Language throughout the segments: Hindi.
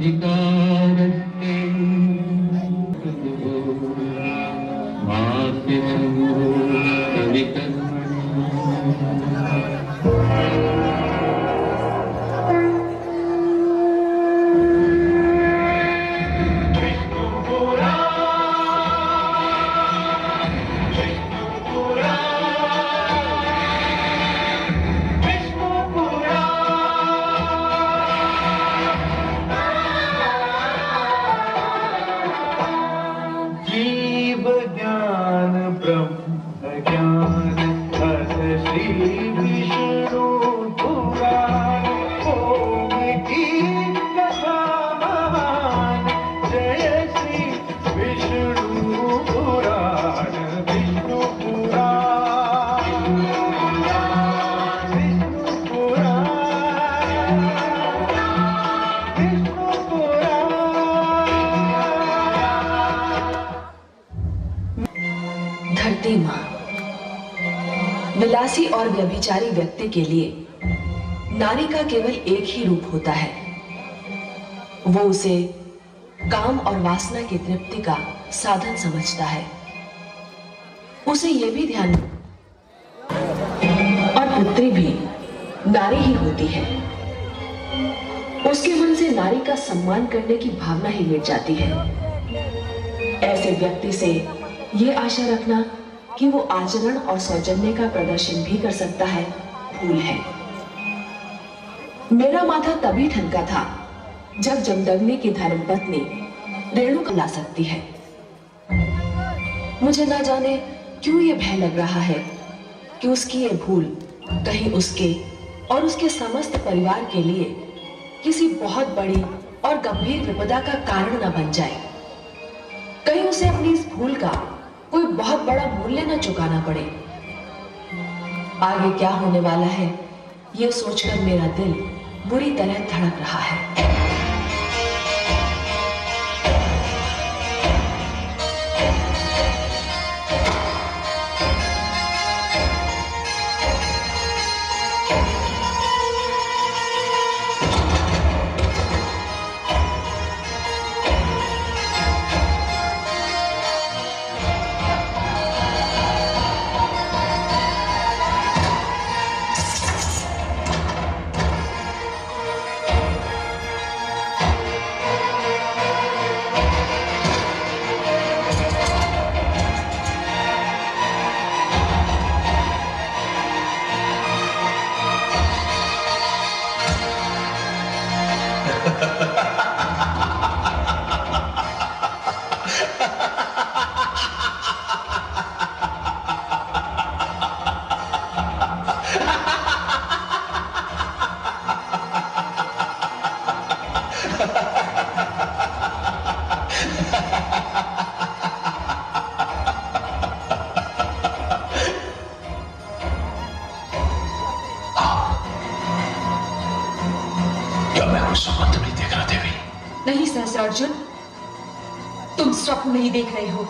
अधिकारस्ते मास्य संभूतविकर्मणि। धरती माँ, विलासी और व्यभिचारी व्यक्ति के लिए नारी का केवल एक ही रूप होता है। वो उसे काम और वासना की तृप्ति का साधन समझता है। उसे यह भी ध्यान, और पुत्री भी नारी ही होती है। उसके मन से नारी का सम्मान करने की भावना ही मिट जाती है। ऐसे व्यक्ति से ये आशा रखना कि वो आचरण और सौजन्य का प्रदर्शन भी कर सकता है, भूल है। मेरा माथा तभी ठनका था जब जमदग्नि की धर्मपत्नी रेणुका ला सकती है। मुझे ना जाने क्यों ये भय लग रहा है कि उसकी ये भूल कहीं उसके और उसके समस्त परिवार के लिए किसी बहुत बड़ी और गंभीर विपदा का कारण न बन जाए। कहीं उसे अपनी इस भूल का कोई बहुत बड़ा मूल्य न चुकाना पड़े। आगे क्या होने वाला है, ये सोचकर मेरा दिल बुरी तरह धड़क रहा है। स्वप्न नहीं देख रहा देवी? नहीं सहस्रार्जुन, तुम स्वप्न नहीं देख रहे हो।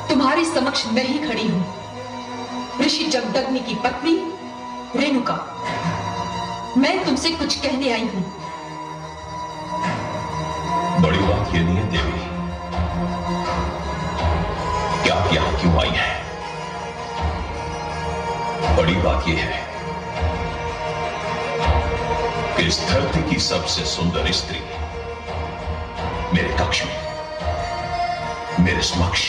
तुम्हारे समक्ष मैं ही खड़ी हूं, ऋषि जमदग्नि की पत्नी रेणुका। मैं तुमसे कुछ कहने आई हूं। बड़ी बात ये नहीं है देवी कि आप यहां क्यों आई हैं। बड़ी बात यह है कि इस धरती की सबसे सुंदर स्त्री मेरे कक्ष में, मेरे समक्ष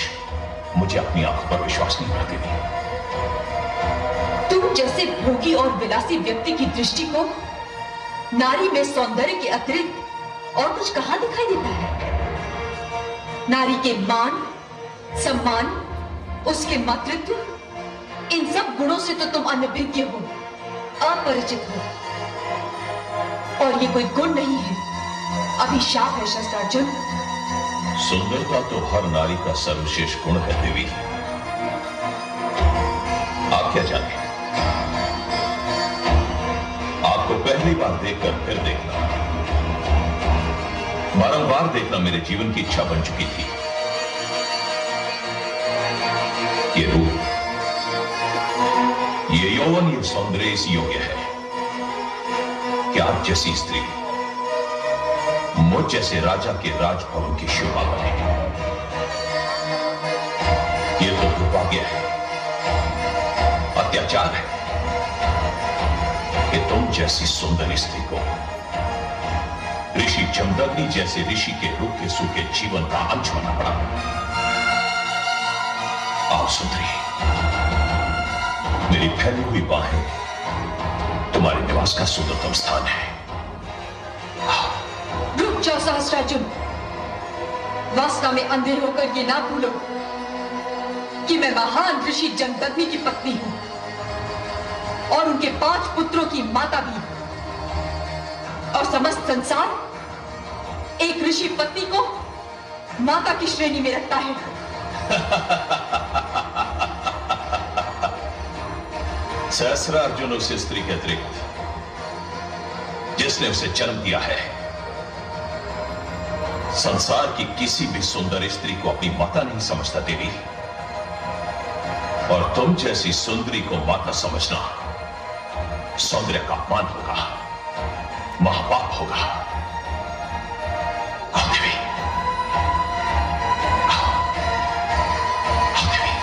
मुझे अपनी आंखों पर विश्वास नहीं करती थी। तुम जैसे भोगी और विलासी व्यक्ति की दृष्टि को नारी में सौंदर्य के अतिरिक्त और कुछ कहां दिखाई देता है? नारी के मान, सम्मान, उसके मातृत्व, इन सब गुणों से तो तुम अनभिज्ञ हो, अपरिचित हो। और ये कोई गुण नहीं है, अभिशाप है सहस्रार्जुन। सुंदरता तो हर नारी का सर्वश्रेष्ठ गुण है देवी। आप क्या जाने, आपको पहली बार देखकर फिर देखना, बारंबार देखना मेरे जीवन की इच्छा बन चुकी थी। ये रूप, ये यौवन, ये सौंदर्य इस योग्य है कि आप जैसी स्त्री मुझ जैसे राजा के राजभवन की शोभा बढ़ेगी। ये तो दुर्भाग्य है, अत्याचार है कि तुम जैसी सुंदर स्त्री को ऋषि जमदग्नि जैसे ऋषि के रूखे सूखे जीवन का अंश होना पड़ा। आओ सुंदरी, मेरी फैली हुई बाहें तुम्हारे निवास का सुंदरतम स्थान है। रुक जाओ सहस्त्रार्जुन, वासना में अंधे होकर ये ना भूलो कि मैं महान ऋषि जमदग्नि की पत्नी हूं और उनके 5 पुत्रों की माता भी, और समस्त संसार एक ऋषि पत्नी को माता की श्रेणी में रखता है। सहस्त्रार्जुन उस स्त्री के अतिरिक्त जिसने उसे जन्म दिया है, संसार की किसी भी सुंदर स्त्री को अपनी माता नहीं समझता देवी। और तुम जैसी सुंदरी को माता समझना सौंदर्य का अपमान होगा, महापाप होगा। आओ देवी, आओ देवी।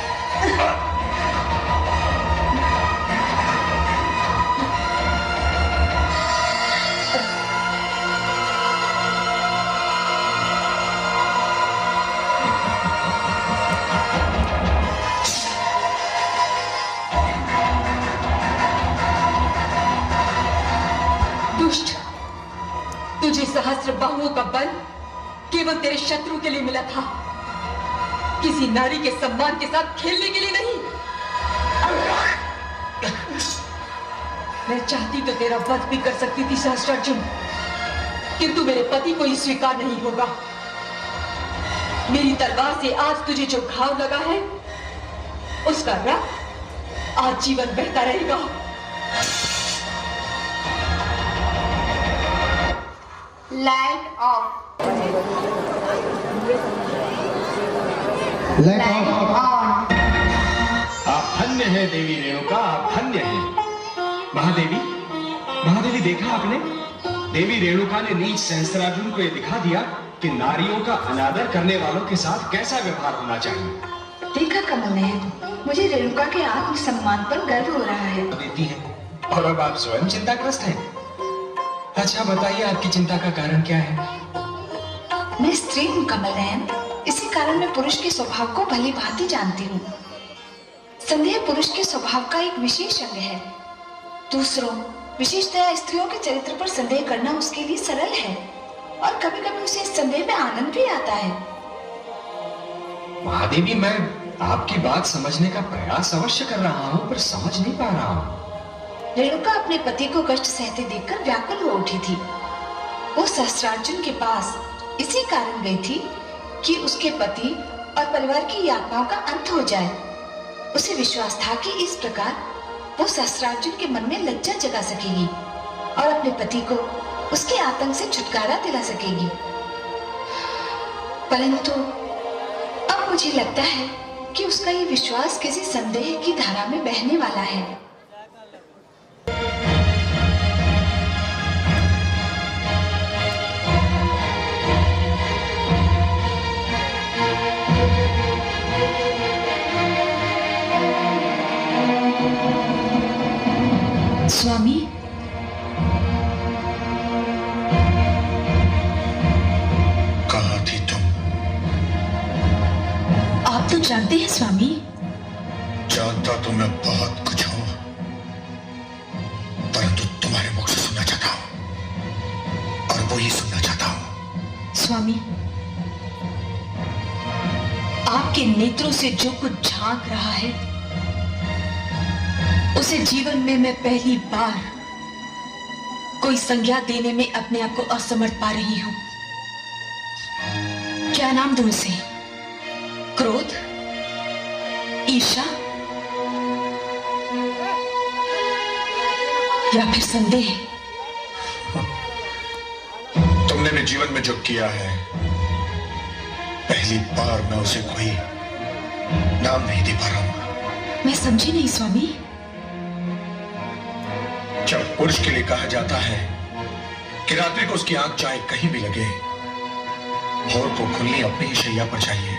दुष्ट, तुझे सहस्त्र बाहुओं का बल केवल तेरे शत्रु के लिए मिला था, किसी नारी के सम्मान के साथ खेलने के लिए नहीं। मैं चाहती तो तेरा वध भी कर सकती थी सहस्त्रार्जुन, किंतु मेरे पति को ही स्वीकार नहीं होगा। मेरी तलवार से आज तुझे जो घाव लगा है, उसका रक्त आज जीवन बहता रहेगा। Light of. Light on. आप धन्य है देवी रेणुका, आप धन्य है। महादेवी, महादेवी देखा आपने, देवी रेणुका ने नीच सहस्त्रार्जुन को यह दिखा दिया कि नारियों का अनादर करने वालों के साथ कैसा व्यवहार होना चाहिए। देखा कमल नयन, मुझे रेणुका के आत्मसम्मान पर गर्व हो रहा है। देती है और अब आप स्वयं चिंताग्रस्त हैं। अच्छा बताइए, आपकी चिंता का कारण क्या है? मैं स्त्री हूँ कमल नयन, इसी कारण मैं पुरुष के स्वभाव को भली भांति जानती हूँ। संदेह पुरुष के स्वभाव का एक विशेष अंग है। दूसरों, विशेषतया स्त्रियों के चरित्र पर संदेह करना उसके लिए सरल है और कभी कभी उसे इस संदेह में आनंद भी आता है। महादेवी, मैं आपकी बात समझने का प्रयास अवश्य कर रहा हूँ, पर समझ नहीं पा रहा हूँ। रेणुका अपने पति को कष्ट सहते देखकर व्याकुल हो उठी थी। वो सहस्त्रार्जुन के पास इसी कारण गई थी कि उसके पति और परिवार की यातनाओं का अंत हो जाए। उसे विश्वास था कि इस प्रकार वो सहस्त्रार्जुन के मन में लज्जा जगा सकेगी और अपने पति को उसके आतंक से छुटकारा दिला सकेगी। परंतु अब मुझे लगता है कि उसका ये विश्वास किसी संदेह की धारा में बहने वाला है। स्वामी, कहाँ थी तुम? आप तो जानते हैं स्वामी। जानता तो मैं बहुत कुछ हूं, परंतु तुम्हारे मुख से सुनना चाहता हूं और वो ही सुनना चाहता हूं। स्वामी, आपके नेत्रों से जो कुछ झांक रहा है, उसे जीवन में मैं पहली बार कोई संज्ञा देने में अपने आप को असमर्थ पा रही हूं। क्या नाम दूं उसे? क्रोध, ईर्ष्या या फिर संदेह? तुमने भी जीवन में जो किया है, पहली बार मैं उसे कोई नाम नहीं दे पा रहा हूं। मैं समझी नहीं स्वामी। जब पुरुष के लिए कहा जाता है कि रात्रि को उसकी आंख चाहे कहीं भी लगे, भोर को खुली अपनी ही शैया पर चाहिए,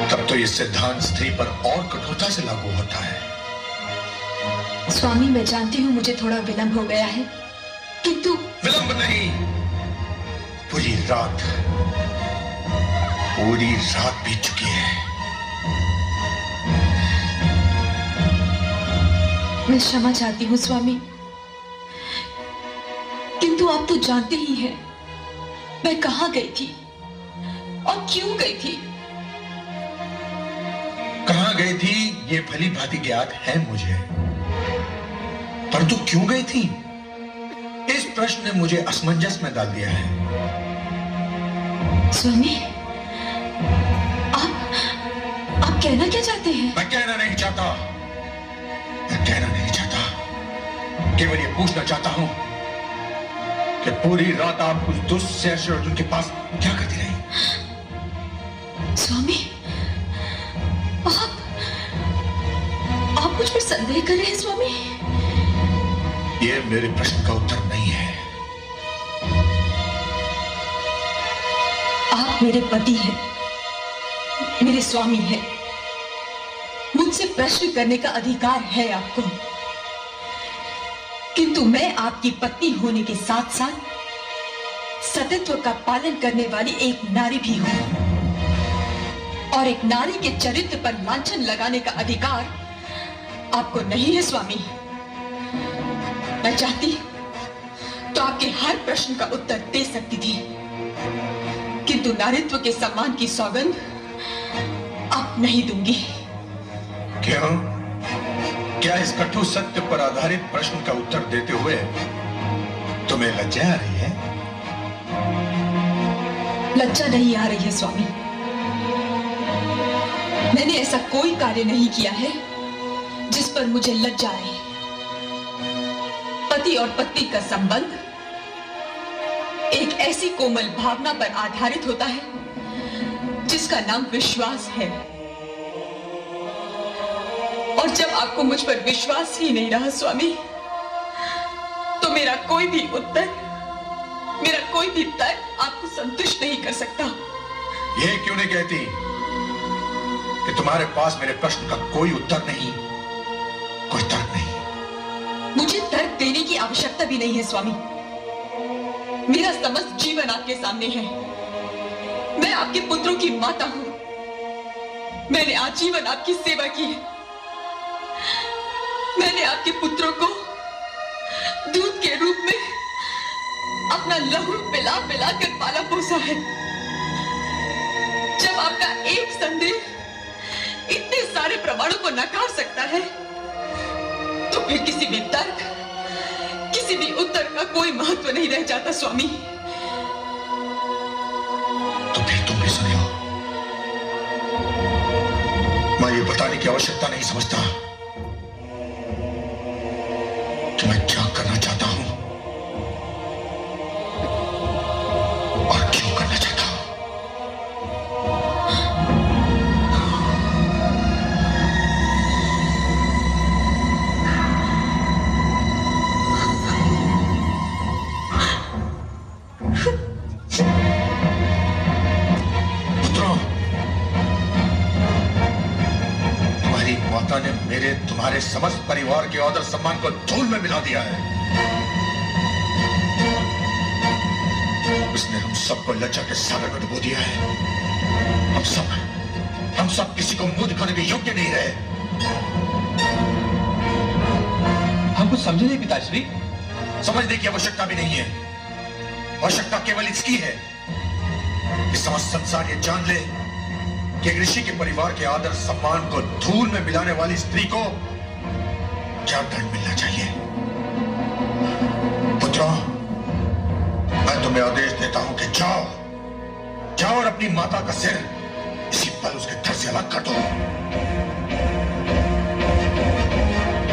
तब तो यह सिद्धांत स्त्री पर और कठोरता से लागू होता है। स्वामी, मैं जानती हूँ मुझे थोड़ा विलंब हो गया है, किंतु विलंब नहीं, पूरी रात बीत चुकी है। मैं क्षमा चाहती हूँ स्वामी, किंतु आप तो जानते ही हैं मैं कहाँ गई थी और क्यों गई थी। कहां गई थी ये भली भांति ज्ञात है मुझे, परंतु क्यों गई थी इस प्रश्न ने मुझे असमंजस में डाल दिया है। स्वामी, आप कहना क्या चाहते हैं? मैं कहना नहीं चाहता, केवल ये पूछना चाहता हूं कि पूरी रात आप उस दुष्ट सहस्त्र अर्जुन के पास क्या करती रही? स्वामी, आप मुझ पर संदेह कर रहे हैं स्वामी? ये मेरे प्रश्न का उत्तर नहीं है। आप मेरे पति हैं, मेरे स्वामी हैं, मुझसे प्रश्न करने का अधिकार है आपको, किंतु मैं आपकी पत्नी होने के साथ साथ सतीत्व का पालन करने वाली एक नारी भी हूं, और एक नारी के चरित्र पर लांछन लगाने का अधिकार आपको नहीं है स्वामी। मैं चाहती तो आपके हर प्रश्न का उत्तर दे सकती थी, किंतु नारीत्व के सम्मान की सौगंध आप नहीं दूंगी। क्यों? क्या इस कटु सत्य पर आधारित प्रश्न का उत्तर देते हुए तुम्हें लज्जा आ रही है? लज्जा नहीं आ रही है स्वामी, मैंने ऐसा कोई कार्य नहीं किया है जिस पर मुझे लज्जा आए। पति और पत्नी का संबंध एक ऐसी कोमल भावना पर आधारित होता है जिसका नाम विश्वास है, और जब आपको मुझ पर विश्वास ही नहीं रहा स्वामी, तो मेरा कोई भी उत्तर, मेरा कोई भी तर्क आपको संतुष्ट नहीं कर सकता। ये क्यों नहीं कहती कि तुम्हारे पास मेरे प्रश्न का कोई उत्तर नहीं, कोई तर्क नहीं? मुझे तर्क देने की आवश्यकता भी नहीं है स्वामी, मेरा समस्त जीवन आपके सामने है। मैं आपके पुत्रों की माता हूं, मैंने आजीवन आपकी सेवा की है, मैंने आपके पुत्रों को दूध के रूप में अपना लहू पिला पिला कर पाला पोसा है। जब आपका एक संदेह इतने सारे प्रमाणों को नकार सकता है, तो फिर किसी भी तर्क, किसी भी उत्तर का कोई महत्व नहीं रह जाता स्वामी। तो फिर तुम भी सुन लो, मैं ये बताने की आवश्यकता नहीं समझता कि मैं क्या करना चाहता हूं और क्यों करना चाहता हूं। पुत्रों, तुम्हारी माता ने मेरे तुम्हारे समस्त परिवार के आदर सम्मान को धूल में मिला दिया है। उसने हम सबको लज्जा के सागर में डुबो दिया है। हम सब किसी को मुंह दिखाने के योग्य नहीं रहे। हम कुछ समझे नहीं पिताश्री। समझने की आवश्यकता भी नहीं है, आवश्यकता केवल इसकी है कि समस्त संसार ये जान ले कि एक ऋषि के परिवार के आदर सम्मान को धूल में मिलाने वाली स्त्री को क्या दंड मिलना चाहिए। पुत्रों, मैं तुम्हें आदेश देता हूं कि जाओ और अपनी माता का सिर इसी पल उसके धड़ से अलग कर दो।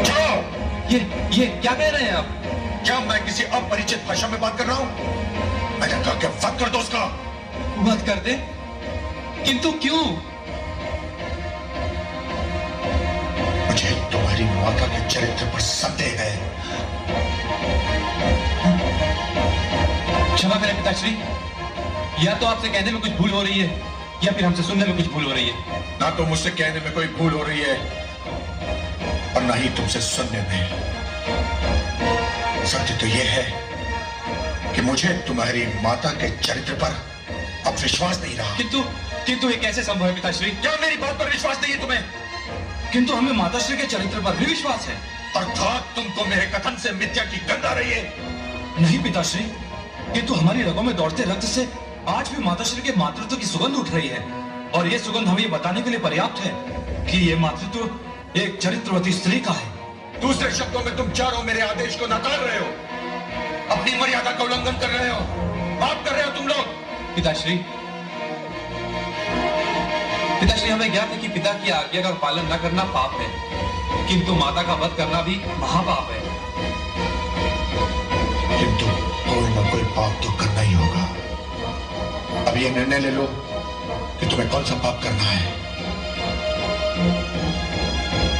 जाओ। ये क्या कह रहे हैं आप? क्या मैं किसी अपरिचित भाषा में बात कर रहा हूं? मैंने कहा कि वध कर दो उसका। वध कर दे? किंतु क्यों? मुझे तुम्हारी माता के चरित्र पर संदेह है। क्षमा करें पिताश्री, या तो आपसे कहने में कुछ भूल हो रही है या फिर हमसे सुनने में कुछ भूल हो रही है। ना तो मुझसे कहने में कोई भूल हो रही है और ना ही तुमसे सुनने में। सत्य तो यह है कि मुझे तुम्हारी माता के चरित्र पर अब विश्वास नहीं रहा। किंतु ये कैसे संभव है पिताश्री? क्या मेरी बात पर विश्वास नहीं है तुम्हें? किंतु हमें माताश्री के चरित्र पर भी विश्वास है। अर्थात तुमको मेरे कथन से मिथ्या की गंध आ रही है? नहीं पिताश्री, किंतु हमारी रगों में दौड़ते रक्त से आज भी माताश्री के मातृत्व की सुगंध उठ रही है और ये सुगंध हमें बताने के लिए पर्याप्त है कि ये मातृत्व एक चरित्रवती स्त्री का है। दूसरे शब्दों में तुम चारों मेरे आदेश को नकार रहे हो, अपनी मर्यादा का उल्लंघन कर रहे हो, पाप कर रहे हो तुम लोग। पिताश्री हमें ज्ञात है कि पिता की आज्ञा का पालन न करना पाप है, किंतु माता का वध करना भी महापाप है। किंतु कोई ना कोई पाप तो करना ही होगा। अब ये निर्णय ले लो कि तुम्हें कौन सा पाप करना है।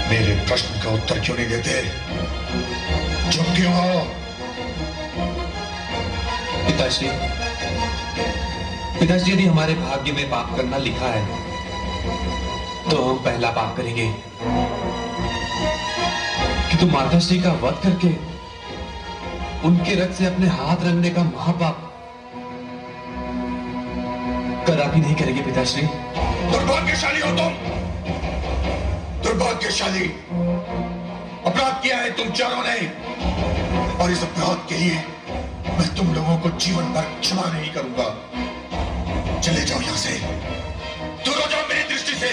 मेरे प्रश्न का उत्तर क्यों नहीं देते? चुप क्यों हो? पिताश्री यदि हमारे भाग्य में पाप करना लिखा है तो हम पहला पाप करेंगे कि तुम माताश्री का वध करके उनके रक्त से अपने हाथ रंगने का महापाप कदापि नहीं करेंगे पिताश्री। दुर्भाग्यशाली हो तुम, दुर्भाग्यशाली। अपराध किया है तुम चारों ने और इस अपराध के लिए मैं तुम लोगों को जीवन भर क्षमा नहीं करूंगा। चले जाओ यहां से, दूर हो जाओ मेरी दृष्टि से।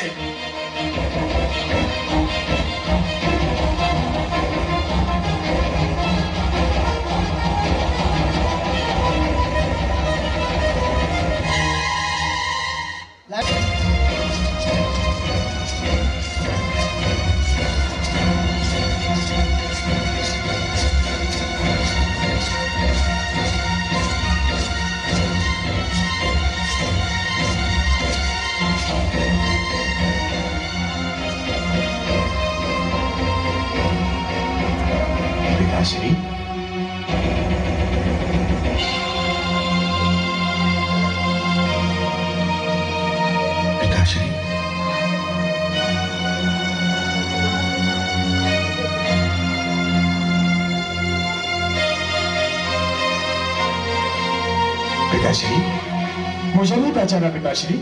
पिताश्री पिताश्री पिताश्री मुझे नहीं पहचाना पिताश्री?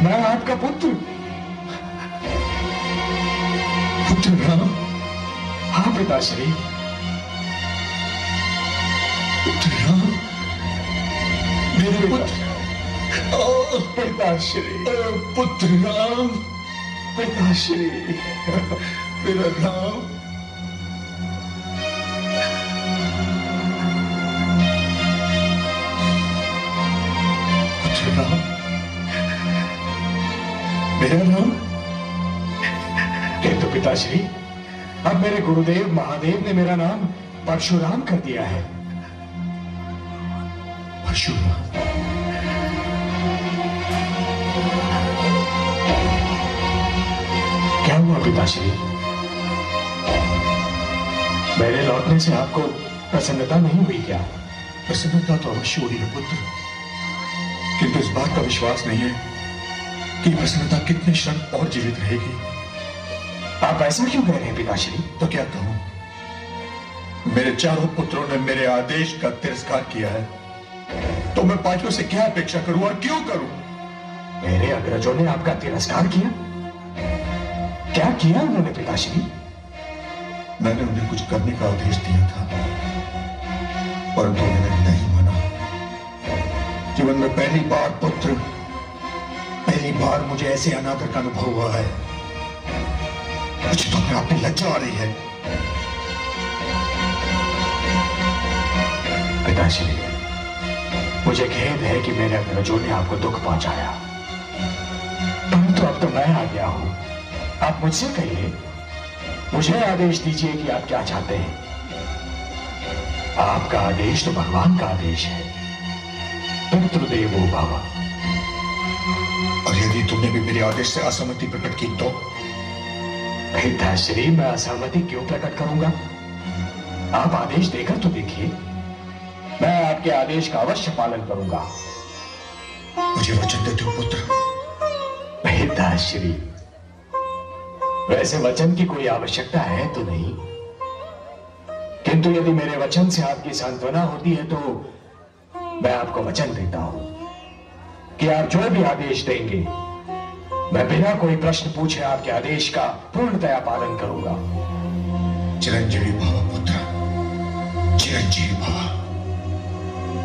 मैं आपका पुत्र राम। हाँ पिताश्री, पुत्र राम, मेरे पुत्र। पिताश्री, पुत्र राम, पिताश्री, मेरा राम। पुत्र राम, मेरा राम। किंतु पिताश्री अब मेरे गुरुदेव महादेव ने मेरा नाम परशुराम कर दिया है। परशुराम? क्या हुआ पिताश्री? मेरे लौटने से आपको प्रसन्नता नहीं हुई क्या? प्रसन्नता तो अवश्य हुई है पुत्र, किंतु इस बात का विश्वास नहीं है कि प्रसन्नता कितने क्षण और जीवित रहेगी। आप ऐसा क्यों कह रहे हैं पिताश्री? तो क्या कहूं, मेरे चारों पुत्रों ने मेरे आदेश का तिरस्कार किया है, तो मैं पांचों से क्या अपेक्षा करूं और क्यों करूं? मेरे अग्रजों ने आपका तिरस्कार किया? क्या किया उन्होंने पिताश्री? मैंने उन्हें कुछ करने का आदेश दिया था, परंतु उन्होंने नहीं माना। जीवन में पहली बार पुत्र, पहली बार मुझे ऐसे अनादर का अनुभव हुआ है। मुझे तो अपने आप में लज्जा आ रही है। पिताश्री, मुझे खेद है कि मेरे अग्रजों ने आपको दुख पहुंचाया, परंतु अब तो मैं आ गया हूं। आप मुझसे कहिए, मुझे आदेश दीजिए कि आप क्या चाहते हैं। आपका आदेश तो भगवान का आदेश है, पितृदेवो भव। और यदि तुमने भी मेरे आदेश से असहमति प्रकट की तो? पिताश्री, मैं असहमति क्यों प्रकट करूंगा? आप आदेश देकर तो देखिए। मैं आपके आदेश का अवश्य पालन करूंगा। मुझे वचन देते हो पुत्र? पिताश्री, वैसे वचन की कोई आवश्यकता है तो नहीं, किंतु यदि मेरे वचन से आपकी सांत्वना होती है तो मैं आपको वचन देता हूं कि आप जो भी आदेश देंगे मैं बिना कोई प्रश्न पूछे आपके आदेश का पूर्णतया पालन करूंगा। चिरंजीवी भव पुत्र, चिरंजीवी भव।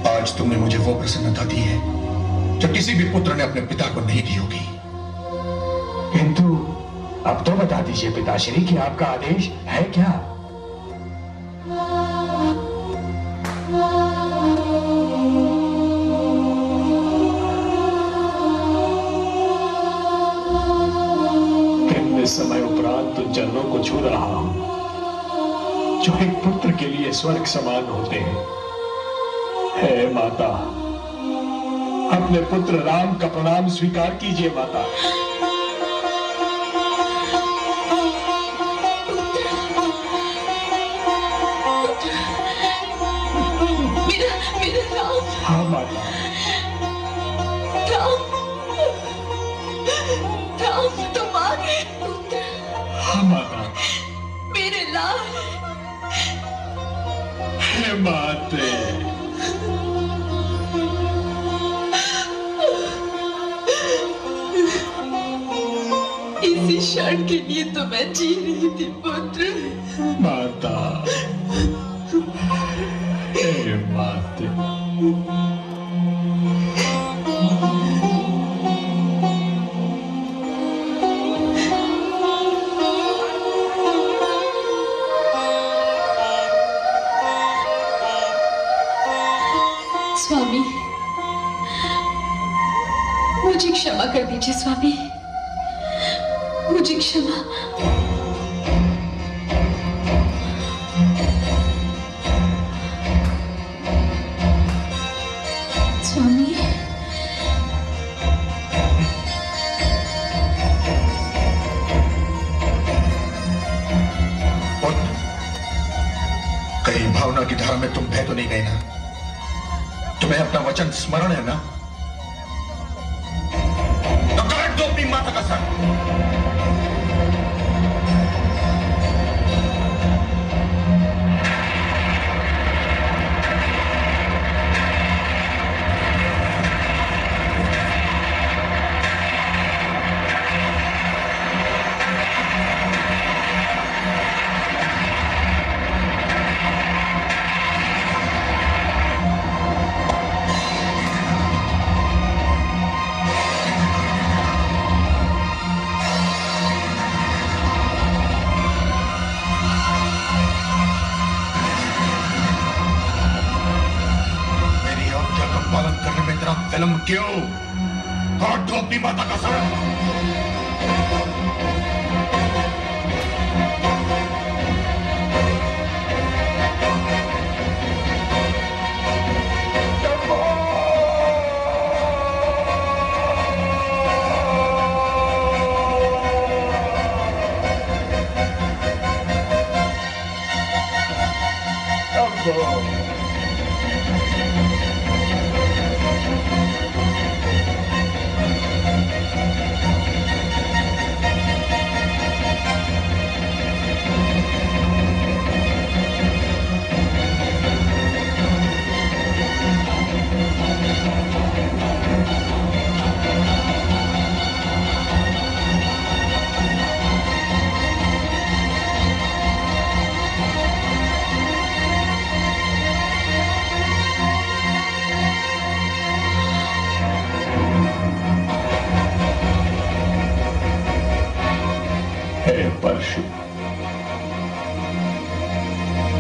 आज तुमने मुझे वो प्रसन्नता दी है जो किसी भी पुत्र ने अपने पिता को नहीं दी होगी। किंतु अब तो बता दीजिए पिताश्री कि आपका आदेश है क्या? कितने समय उपरांत उन चरणों को छू रहा हूं जो एक पुत्र के लिए स्वर्ग समान होते हैं। हे माता, अपने पुत्र राम का प्रणाम स्वीकार कीजिए माता। हाँ माता। राम तुम आ गए पुत्र। हाँ माता। मेरे लाल। हे माते। इसी क्षण के लिए तो मैं जी रही थी पुत्र। माता, हे माते। स्वामी, मुझे क्षमा कर दीजिए स्वामी, मुझे क्षमा। स्वामी, कहीं भावना की धारा में तुम बह तो नहीं गए ना? तुम्हें अपना वचन स्मरण है ना? तो काट दो अपनी माता का सर। विलंब क्यों? काट दो अपनी माता का सर।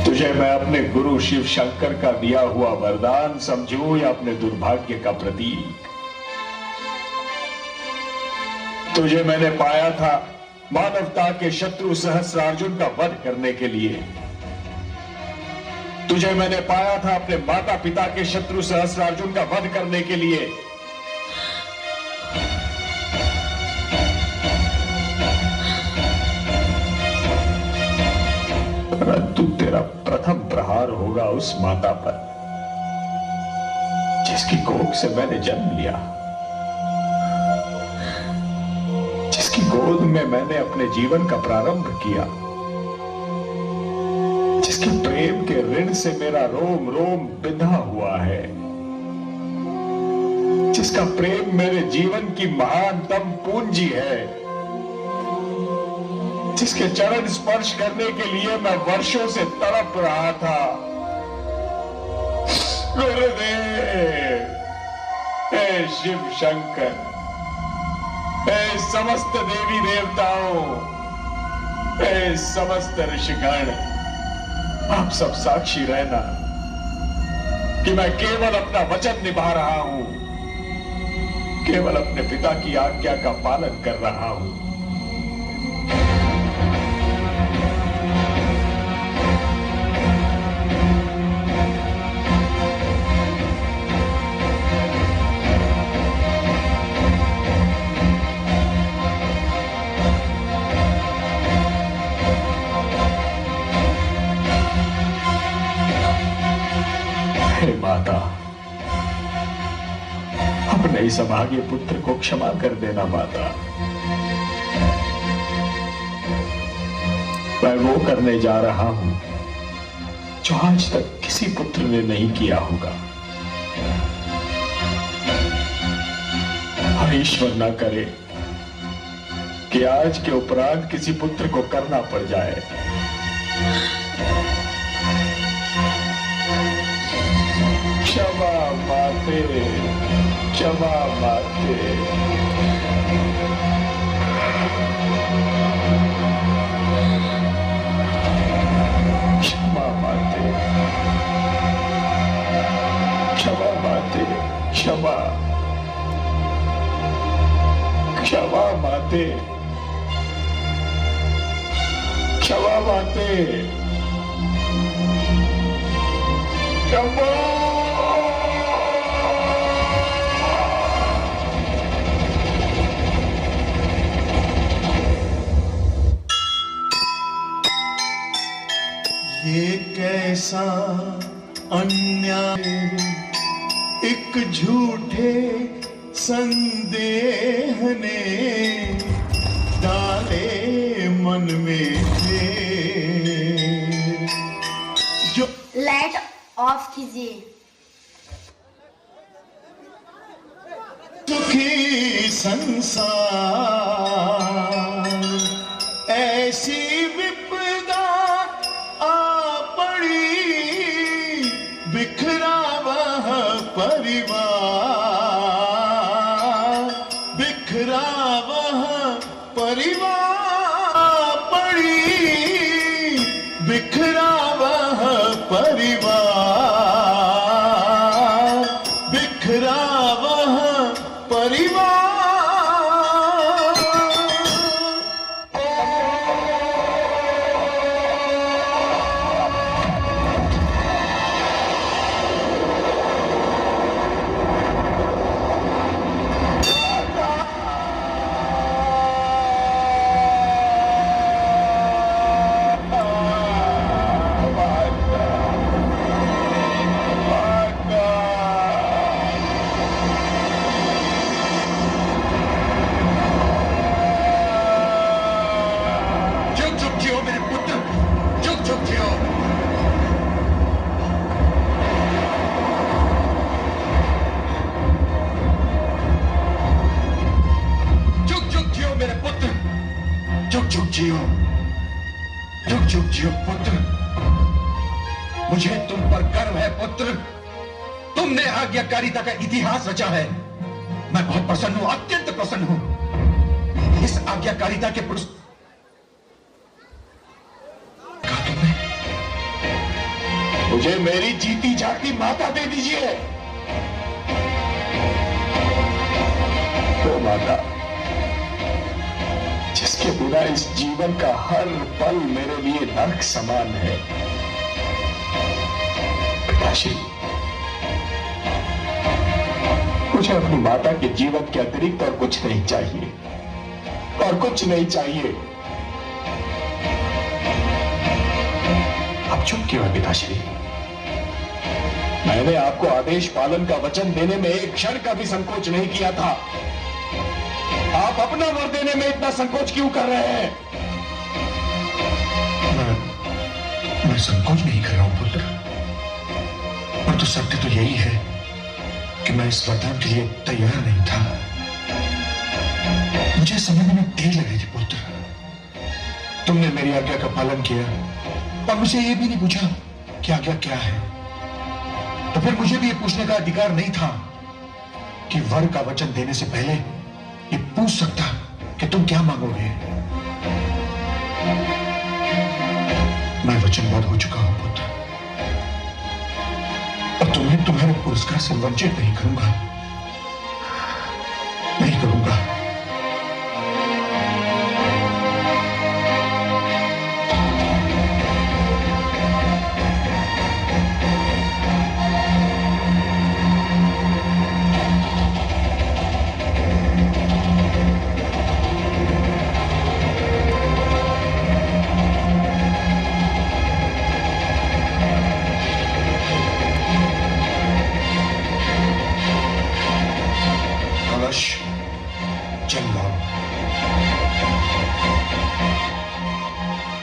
तुझे मैं अपने गुरु शिव शंकर का दिया हुआ वरदान समझूं या अपने दुर्भाग्य का प्रतीक? तुझे मैंने पाया था मानवता के शत्रु सहस्रार्जुन का वध करने के लिए। तुझे मैंने पाया था अपने माता पिता के शत्रु सहस्रार्जुन का वध करने के लिए। परंतु तेरा प्रथम प्रहार होगा उस माता पर जिसकी कोख से मैंने जन्म लिया, जिसकी गोद में मैंने अपने जीवन का प्रारंभ किया, जिसके प्रेम के ऋण से मेरा रोम रोम बिंधा हुआ है, जिसका प्रेम मेरे जीवन की महानतम पूंजी है, जिसके चरण स्पर्श करने के लिए मैं वर्षों से तड़प रहा था। गुरुदेव, हे शिव शंकर, हे समस्त देवी देवताओं, हे समस्त ऋषिगण, आप सब साक्षी रहना कि मैं केवल अपना वचन निभा रहा हूं, केवल अपने पिता की आज्ञा का पालन कर रहा हूं। माता, अपने इस अभागे पुत्र को क्षमा कर देना माता। मैं वो करने जा रहा हूं जो आज तक किसी पुत्र ने नहीं किया होगा। और ईश्वर ना करे कि आज के उपरांत किसी पुत्र को करना पड़ जाए। क्षमा माते, क्षमा माते। क्षमा माते, क्षमा माते, क्षमा, क्षमा माते, क्षमा माते, क्षमा। ये कैसा अन्याय, एक झूठे संदेह ने डाले मन में जो। लाइट ऑफ कीजिए। सुखी संसार, ऐसी विपदा आ पड़ी, बिखरा वह परिवार, बिखरा वह परिवार पड़ी, बिखरा वह परिवार, बिखरा वह परिवार। जियो, जुग जुग जियो पुत्र। मुझे तुम पर गर्व है पुत्र। तुमने आज्ञाकारिता का इतिहास रचा है। मैं बहुत प्रसन्न हूं, अत्यंत प्रसन्न हूं। इस आज्ञाकारिता के पुरुष मुझे मेरी जीती जाती माता दे दीजिए। तो माता जिसके बिना इस जीवन का हर पल मेरे लिए नर्क समान है। पिताश्री, मुझे अपनी माता के जीवन के अतिरिक्त और कुछ नहीं चाहिए, और कुछ नहीं चाहिए। अब चुप क्यों है पिताश्री? मैंने आपको आदेश पालन का वचन देने में एक क्षण का भी संकोच नहीं किया था। आप अपना वर देने में इतना संकोच क्यों कर रहे हैं? मैं संकोच नहीं कर रहा हूं पुत्र, पर तो सत्य तो यही है कि मैं इस वरदान के लिए तैयार नहीं था। मुझे समझने में देर लगी थी पुत्र। तुमने मेरी आज्ञा का पालन किया और मुझे यह भी नहीं पूछा कि आज्ञा क्या है। तो फिर मुझे भी यह पूछने का अधिकार नहीं था कि वर का वचन देने से पहले ये पूछ सकता कि तुम क्या मांगोगे। मैं वचनबद्ध हो चुका हूं पुत्र, और तुम्हें तुम्हारे पुरस्कार से वंचित नहीं करूंगा, नहीं करूंगा।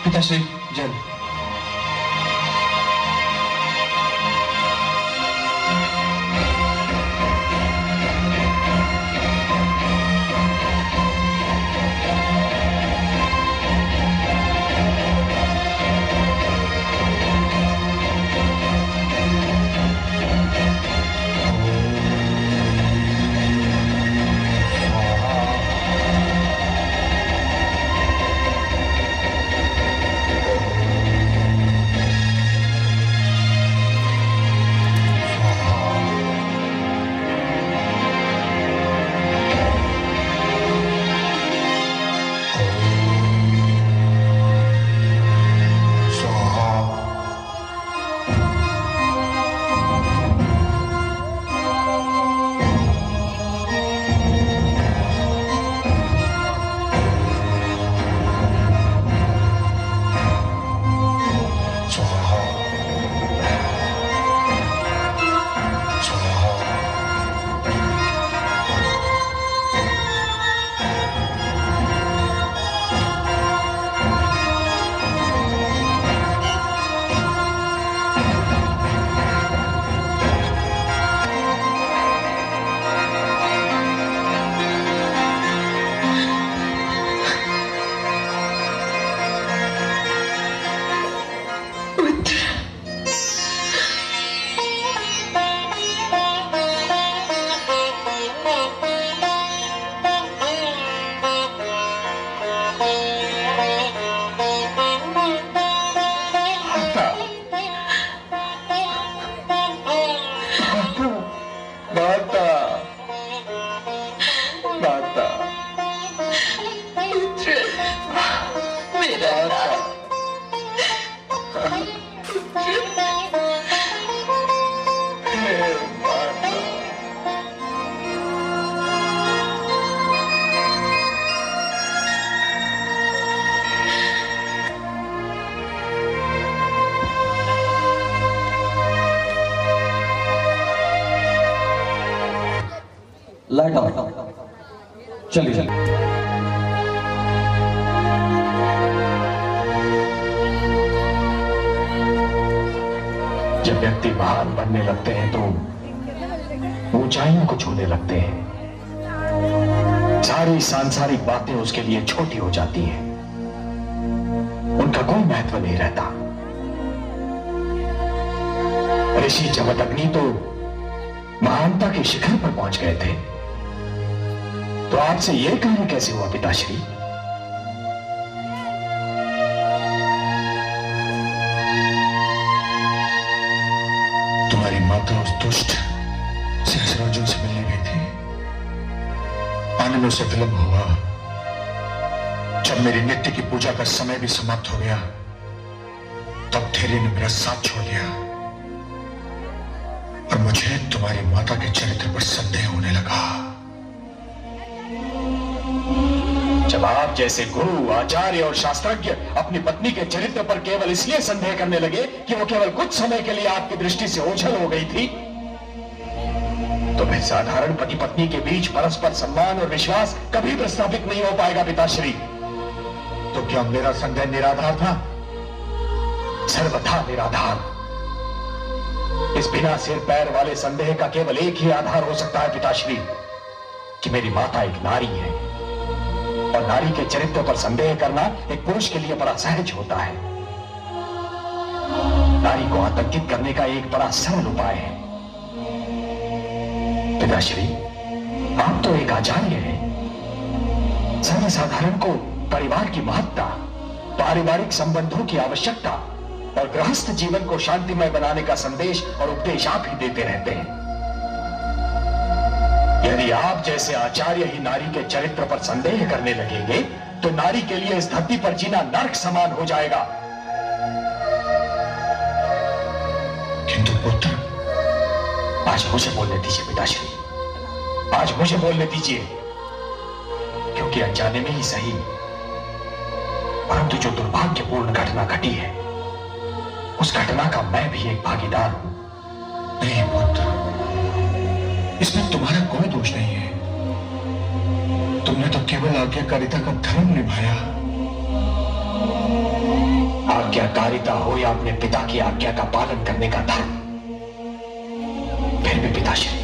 पिताश्री जल। Light of. चलिए जब व्यक्ति महान बनने लगते हैं तो ऊंचाइयों को छूने लगते हैं। सारी सांसारिक बातें उसके लिए छोटी हो जाती हैं, उनका कोई महत्व नहीं रहता। ऋषि जमदग्नि तो महानता के शिखर पर पहुंच गए थे, तो आपसे यह कार्य कैसे हुआ पिताश्री? तुम्हारी माता उस दुष्ट सहस्रार्जुन से मिलने गई थी। आने में उसे विलंब हुआ। जब मेरी नित्य की पूजा का समय भी समाप्त हो गया, तब धैर्य ने मेरा साथ छोड़ दिया और मुझे तुम्हारी माता के चरित्र पर संदेह होने लगा। जब आप जैसे गुरु, आचार्य और शास्त्रज्ञ अपनी पत्नी के चरित्र पर केवल इसलिए संदेह करने लगे कि वो केवल कुछ समय के लिए आपकी दृष्टि से ओझल हो गई थी, तो फिर साधारण पति पत्नी के बीच परस्पर सम्मान और विश्वास कभी प्रस्थापित नहीं हो पाएगा पिताश्री। तो क्या मेरा संदेह निराधार था? सर्वथा निराधार। इस बिना सिर पैर वाले संदेह का केवल एक ही आधार हो सकता है पिताश्री, कि मेरी माता एक नारी है, और नारी के चरित्र पर संदेह करना एक पुरुष के लिए बड़ा सहज होता है। नारी को आतंकित करने का एक बड़ा सरल उपाय है। पिताश्री, आप तो एक आचार्य हैं। सर्वसाधारण को परिवार की महत्ता, पारिवारिक संबंधों की आवश्यकता और गृहस्थ जीवन को शांतिमय बनाने का संदेश और उपदेश आप ही देते रहते हैं। यदि आप जैसे आचार्य ही नारी के चरित्र पर संदेह करने लगेंगे, तो नारी के लिए इस धरती पर जीना नर्क समान हो जाएगा। किंतु पुत्र, आज मुझे बोलने दीजिए पिताश्री, आज मुझे बोलने दीजिए, क्योंकि अनजाने में ही सही, परंतु जो दुर्भाग्यपूर्ण घटना घटी है, उस घटना का मैं भी एक भागीदार हूं। नहीं पुत्र, इसमें तुम्हारा कोई दोष नहीं है। तुमने तो केवल आज्ञाकारिता का धर्म निभाया। आज्ञाकारिता हो या अपने पिता की आज्ञा का पालन करने का धर्म, फिर भी पिताश्री,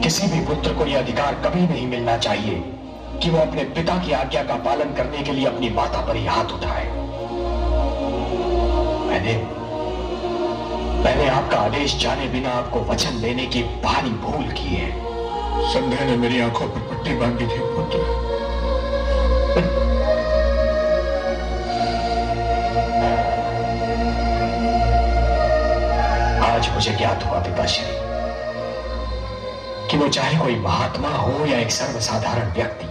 किसी भी पुत्र को यह अधिकार कभी नहीं मिलना चाहिए कि वो अपने पिता की आज्ञा का पालन करने के लिए अपनी माता पर ही हाथ उठाए। मैंने आपका आदेश जाने बिना आपको वचन देने की भारी भूल की है। संदेह ने मेरी आंखों पर पट्टी बांधी थी पुत्र। आज मुझे ज्ञात हुआ पिताश्री कि वो चाहे कोई महात्मा हो या एक सर्वसाधारण व्यक्ति,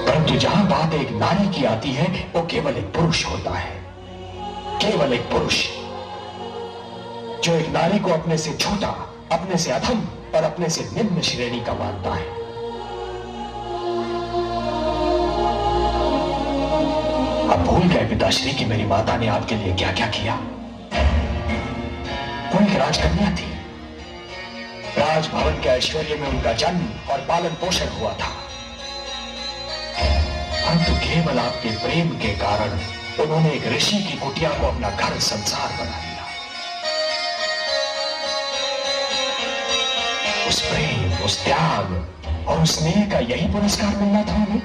परंतु जहां बात एक नारी की आती है, वो केवल एक पुरुष होता है। केवल एक पुरुष जो एक नारी को अपने से छोटा, अपने से अधम और अपने से निम्न श्रेणी का मानता है। अब भूल गए पिताश्री कि मेरी माता ने आपके लिए क्या क्या किया। वो एक राजकन्या थी। राजभवन के ऐश्वर्य में उनका जन्म और पालन पोषण हुआ था, परंतु केवल आपके प्रेम के कारण उन्होंने एक ऋषि की कुटिया को अपना घर संसार बना लिया। उस प्रेम, उस त्याग और उस स्नेह का यही पुरस्कार मिलना था उन्हें?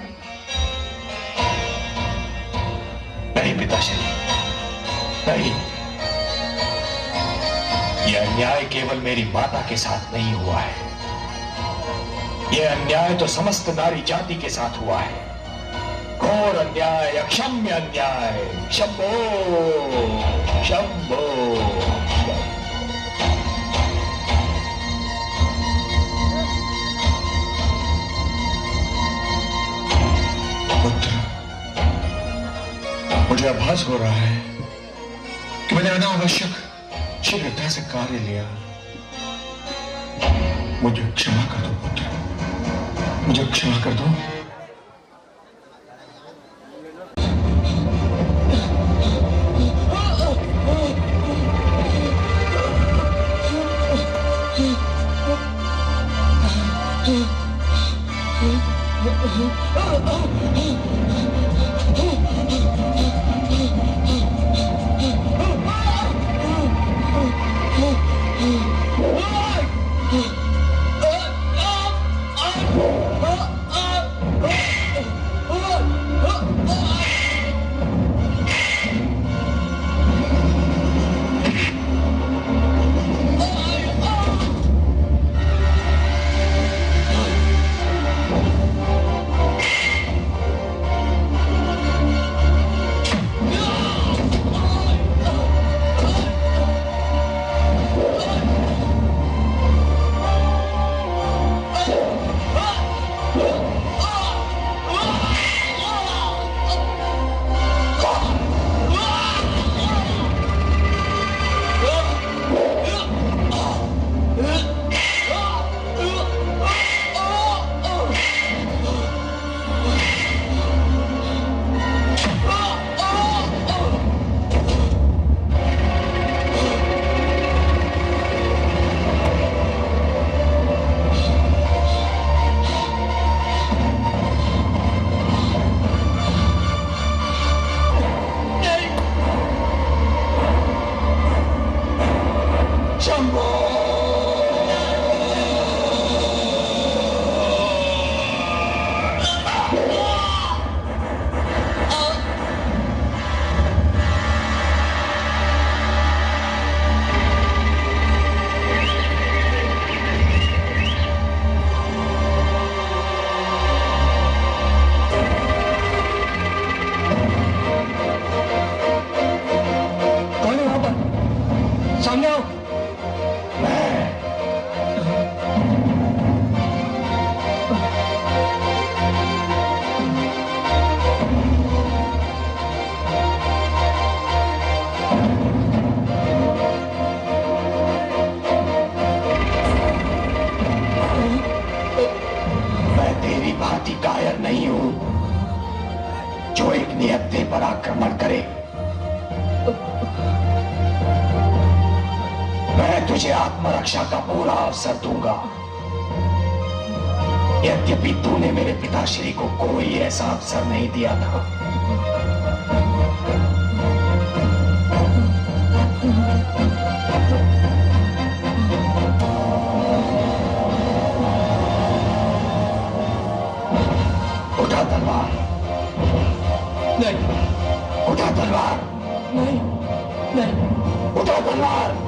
नहीं पिताश्री, नहीं। यह अन्याय केवल मेरी माता के साथ नहीं हुआ है, यह अन्याय तो समस्त नारी जाति के साथ हुआ है। घोर अन्याय, अक्षम्य अन्याय। शंभो शंभो। पुत्र, मुझे आभास हो रहा है कि मैंने अनावश्यक शीघ्रता से कार्य लिया। मुझे क्षमा कर दो पुत्र, मुझे क्षमा कर दो। सामने आओ। मैं तेरी भांति कायर नहीं हूं जो एक नियत्ते पर आक्रमण करे। मैं तुझे आत्मरक्षा का पूरा अवसर दूंगा। यद्यपि तूने मेरे पिताश्री को कोई ऐसा अवसर नहीं दिया था। उठा तलवार। नहीं, उठा तलवार। नहीं, नहीं, उठा तलवार।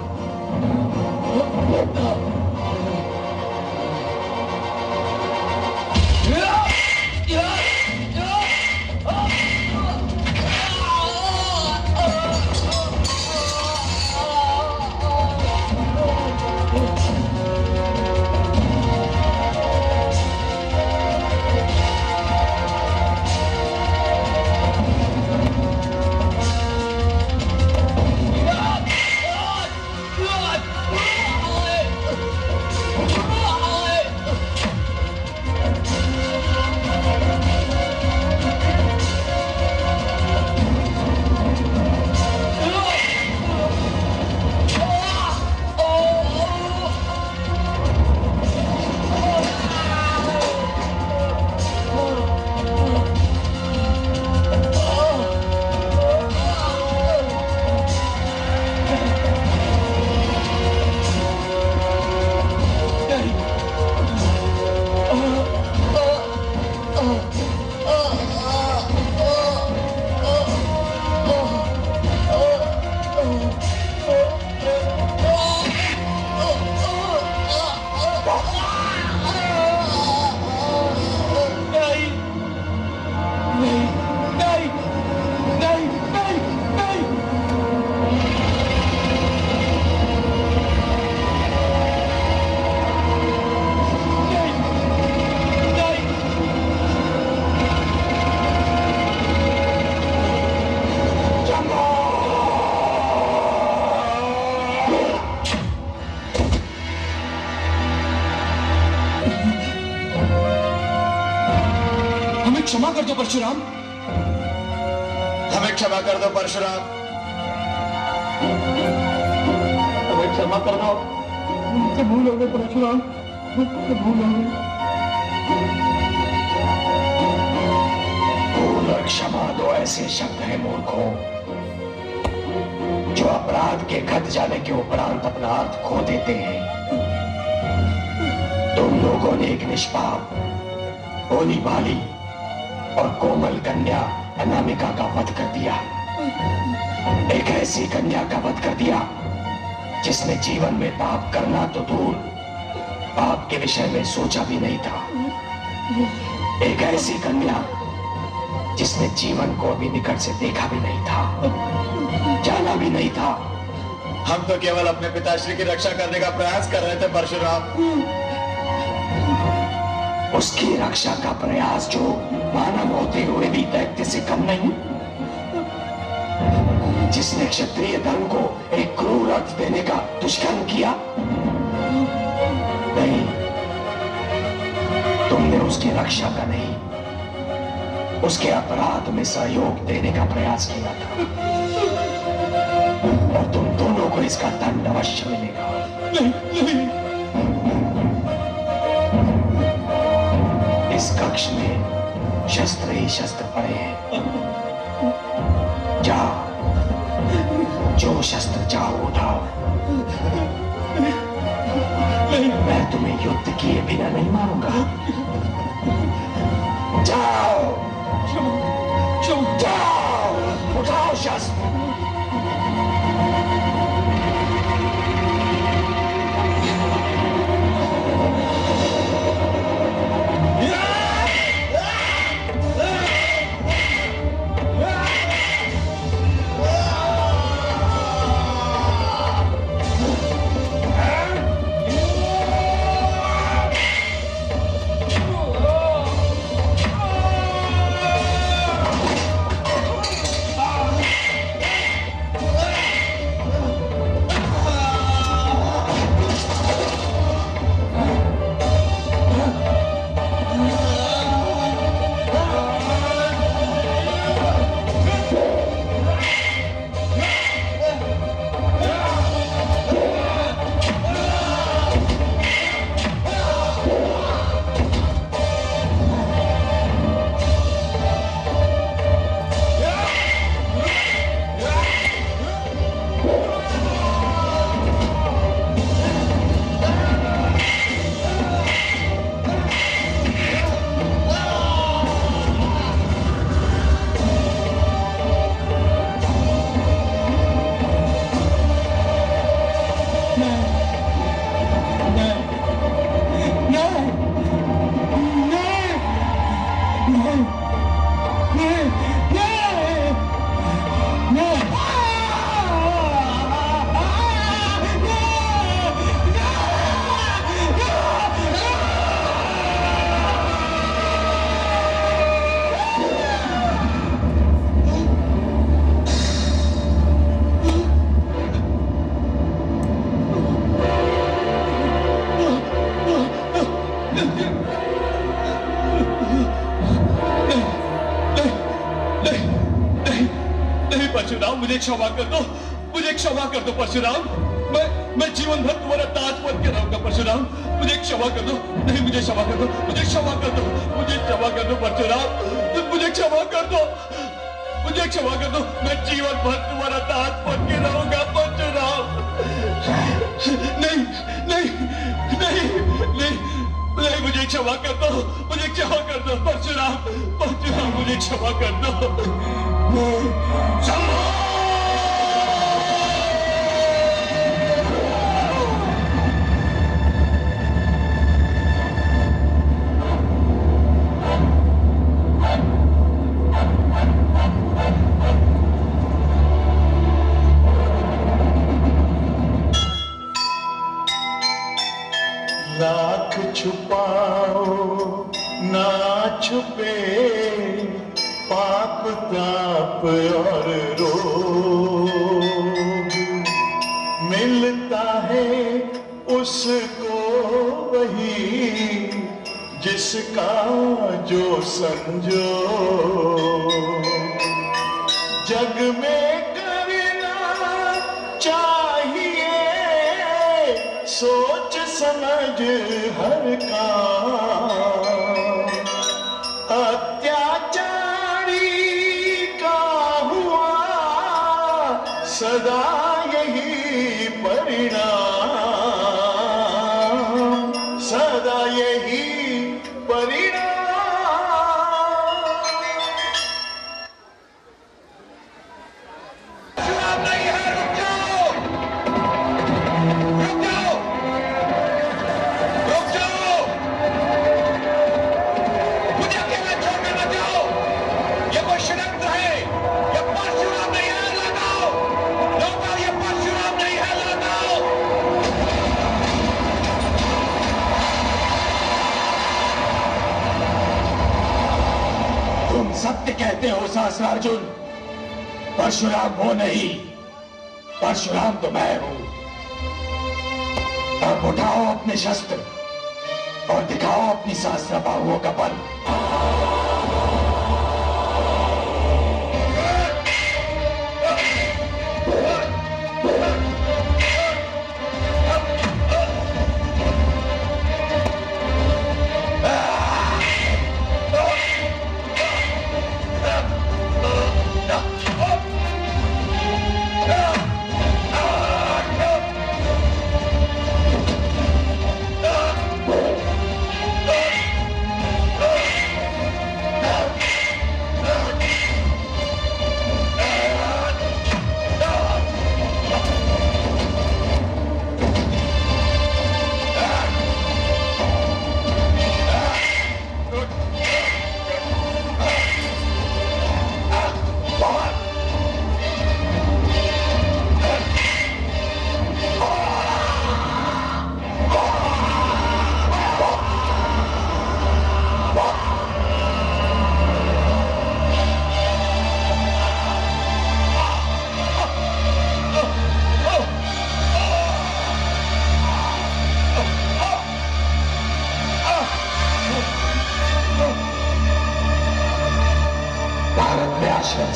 क्षमा कर दो परशुराम। हमें क्षमा कर दो परशुराम। हमें क्षमा कर दो। मुझसे भूल हो गई परशुराम, मुझसे भूल हो गई। भूल और क्षमा दो ऐसे शब्द हैं मूर्खों, जो अपराध के घट जाने के उपरांत अपना अर्थ खो देते हैं। तुम लोगों ने एक निष्पाप, भोली भाली और कोमल कन्या अनामिका का वध कर दिया। एक ऐसी कन्या का वध कर दिया जिसने जीवन में पाप करना तो दूर, पाप के विषय में सोचा भी नहीं था। एक ऐसी कन्या जिसने जीवन को अभी निकट से देखा भी नहीं था, जाना भी नहीं था। हम तो केवल अपने पिताश्री की रक्षा करने का प्रयास कर रहे थे परशुराम। उसकी रक्षा का प्रयास जो मानव होते हुए भी दैत्य से कम नहीं, जिसने क्षत्रिय धर्म को एक क्रूर अर्थ देने का दुष्कर्म किया। नहीं, तुमने उसकी रक्षा का नहीं, उसके अपराध में सहयोग देने का प्रयास किया था, और तुम दोनों को इसका दंड अवश्य मिलेगा। नहीं। इस कक्ष में शस्त्र ही शस्त्र पड़े हैं। जाओ, जो शस्त्र चाहो उठाओ। मैं तुम्हें युद्ध किए बिना नहीं मारूंगा। जाओ, जाओ, उठाओ शस्त्र। मुझे क्षमा कर दो, मुझे क्षमा कर दो परशुराम। मैं जीवन भर तुम्हारा ताज बन के रहूंगा परशुराम। मुझे क्षमा कर दो, नहीं मुझे क्षमा कर दो, मुझे क्षमा कर दो, मुझे क्षमा कर दो परशुराम, मुझे क्षमा कर दो, मुझे क्षमा कर दो। मैं जीवन भर तुम्हारा ताज बन के रहूंगा परशुराम। नहीं नहीं नहीं नहीं नहीं, मुझे क्षमा कर दो, मुझे क्षमा कर दो परशुराम, परशुराम मुझे क्षमा कर दो। लाख छुपाओ ना छुपे पाप ताप और रोग, मिलता है उसको वही जिसका जो संजोग। जग में करना चाहिए सोच समझ हर काम, अत्याचारी का हुआ सदा यही परिणाम, सदा यही परिणाम। सत्य कहते हो सहस्रार्जुन, परशुराम वो नहीं, परशुराम तो मैं हूं। अब उठाओ अपने शस्त्र और दिखाओ अपनी सहस्त्र बाहुओं का बल।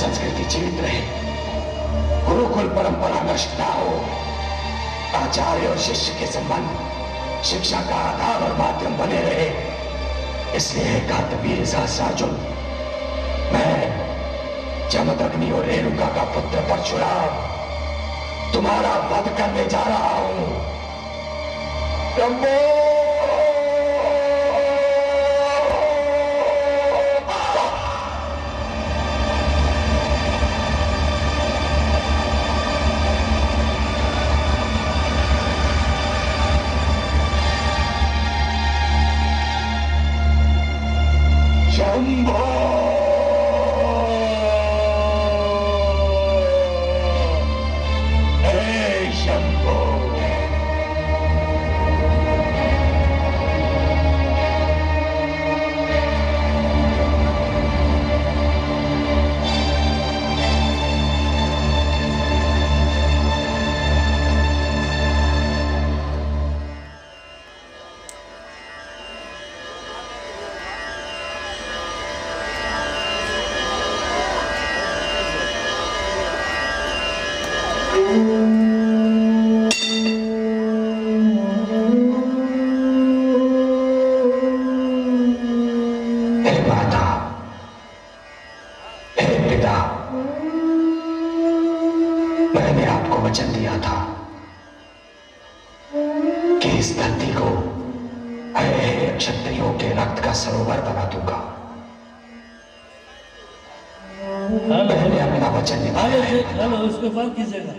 संस्कृति जीवित रहे, गुरुकुल परंपरा नष्ट ना हो, आचार्य और शिष्य के संबंध शिक्षा का आधार और माध्यम बने रहे। इसलिए कार्तवीर्य सहस्रार्जुन, मैं जमदग्नि और रेणुका का पुत्र परशुराम तुम्हारा वध करने जा रहा हूं। इस धरती को क्षत्रियों के रक्त का सरोवर बना दूंगा। मैंने अपना वचन निभाया है। उसको माफ कीजिएगा।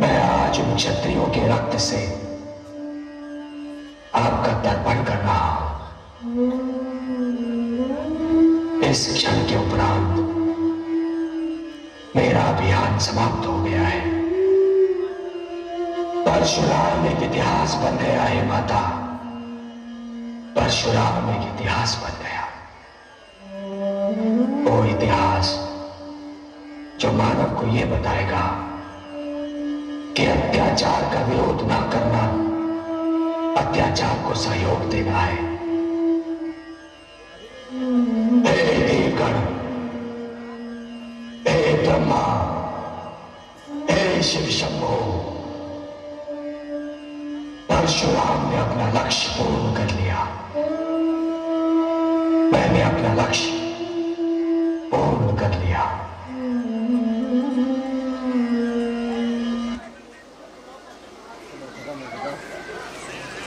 मैं आज उन क्षत्रियों के रक्त से आपका तर्पण कर रहा हूं। इस क्षण के उपरांत मेरा अभियान समाप्त हो गया है। परशुराम एक इतिहास बन गया है माता, परशुराम एक इतिहास बन गया। वो इतिहास जो मानव को यह बताएगा कि अत्याचार का विरोध ना करना अत्याचार को सहयोग देना है। हे देवगण, हे ब्रह्मा, हे शिव शंभो, परशुराम ने अपना लक्ष्य पूर्ण कर लिया। मैंने अपना लक्ष्य पूर्ण कर लिया।